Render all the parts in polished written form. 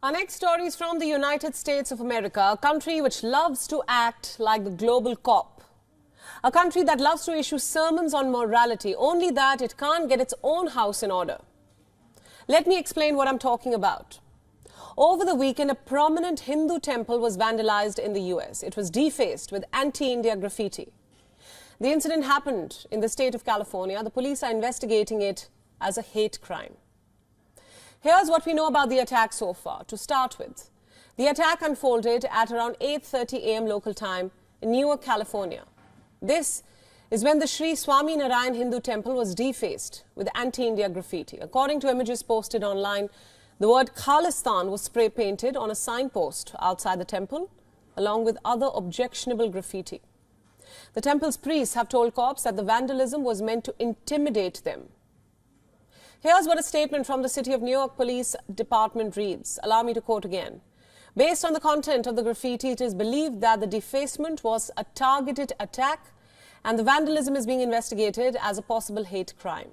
Our next story is from the United States of America, a country which loves to act like the global cop. A country that loves to issue sermons on morality, only that it can't get its own house in order. Let me explain what I'm talking about. Over the weekend, a prominent Hindu temple was vandalized in the US. It was defaced with anti-India graffiti. The incident happened in the state of California. The police are investigating it as a hate crime. Here's what we know about the attack so far. To start with, the attack unfolded at around 8:30 a.m. local time in Newark, California. This is when the Sri Swami Narayan Hindu temple was defaced with anti-India graffiti. According to images posted online, the word Khalistan was spray painted on a signpost outside the temple, along with other objectionable graffiti. The temple's priests have told cops that the vandalism was meant to intimidate them. Here's what a statement from the City of New York Police Department reads. Allow me to quote again. Based on the content of the graffiti, it is believed that the defacement was a targeted attack and the vandalism is being investigated as a possible hate crime.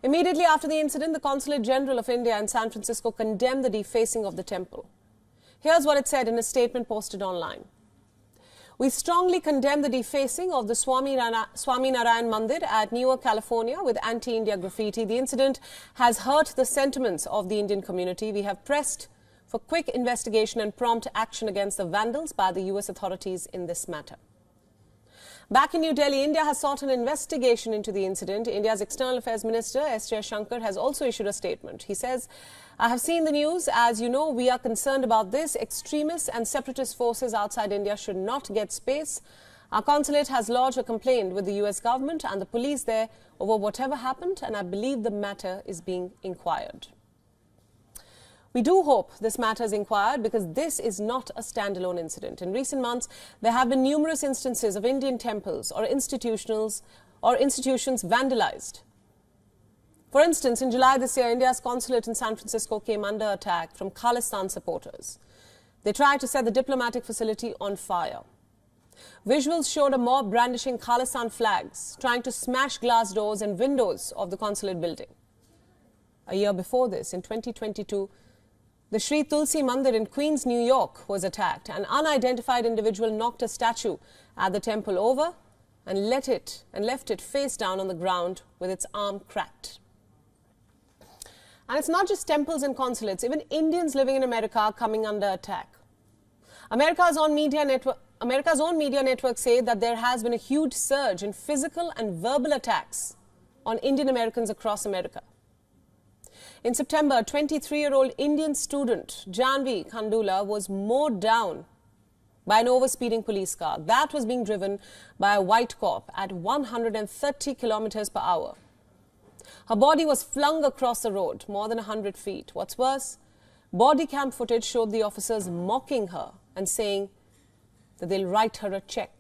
Immediately after the incident, the Consulate General of India in San Francisco condemned the defacing of the temple. Here's what it said in a statement posted online. We strongly condemn the defacing of the Swami Narayan Mandir at Newark, California with anti-India graffiti. The incident has hurt the sentiments of the Indian community. We have pressed for quick investigation and prompt action against the vandals by the US authorities in this matter. Back in New Delhi, India has sought an investigation into the incident. India's External Affairs Minister S. Jaishankar has also issued a statement. He says, I have seen the news. As you know, we are concerned about this. Extremists and separatist forces outside India should not get space. Our consulate has lodged a complaint with the US government and the police there over whatever happened, and I believe the matter is being inquired. We do hope this matter is inquired because this is not a standalone incident. In recent months, there have been numerous instances of Indian temples or institutions vandalized. For instance, in July this year, India's consulate in San Francisco came under attack from Khalistan supporters. They tried to set the diplomatic facility on fire. Visuals showed a mob brandishing Khalistan flags, trying to smash glass doors and windows of the consulate building. A year before this, in 2022, the Sri Tulsi Mandir in Queens, New York was attacked. An unidentified individual knocked a statue at the temple over and left it face down on the ground with its arm cracked. And it's not just temples and consulates. Even Indians living in America are coming under attack. America's own media networks say that there has been a huge surge in physical and verbal attacks on Indian Americans across America. In September, a 23-year-old Indian student, Janvi Khandula, was mowed down by an overspeeding police car. That was being driven by a white cop at 130 kilometers per hour. Her body was flung across the road, more than 100 feet. What's worse, body cam footage showed the officers mocking her and saying that they'll write her a check.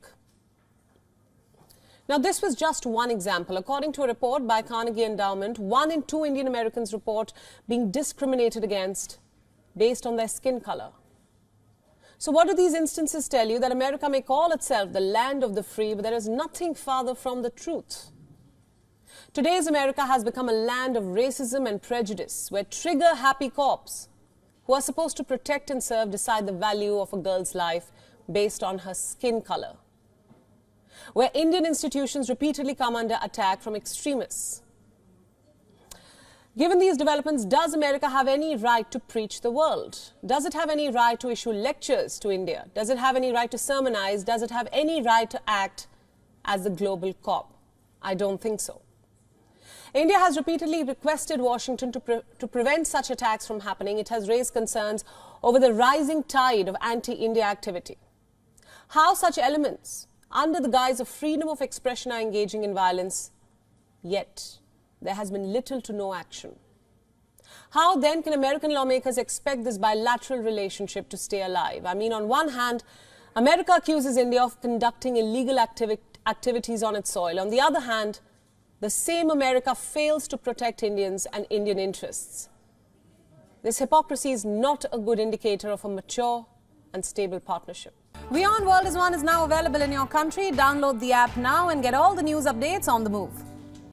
Now, this was just one example. According to a report by Carnegie Endowment, 1 in 2 Indian Americans report being discriminated against based on their skin color. So what do these instances tell you? That America may call itself the land of the free, but there is nothing farther from the truth. Today's America has become a land of racism and prejudice, where trigger-happy cops who are supposed to protect and serve decide the value of a girl's life based on her skin color. Where Indian institutions repeatedly come under attack from extremists. Given these developments, does America have any right to preach the world? Does it have any right to issue lectures to India? Does it have any right to sermonize? Does it have any right to act as the global cop? I don't think so. India has repeatedly requested Washington to prevent such attacks from happening. It has raised concerns over the rising tide of anti-India activity. How such elements under the guise of freedom of expression are engaging in violence, yet there has been little to no action. How then can American lawmakers expect this bilateral relationship to stay alive? I mean, on one hand, America accuses India of conducting illegal activities on its soil. On the other hand, the same America fails to protect Indians and Indian interests. This hypocrisy is not a good indicator of a mature and stable partnership. WION World is now available in your country. Download the app now and get all the news updates on the move.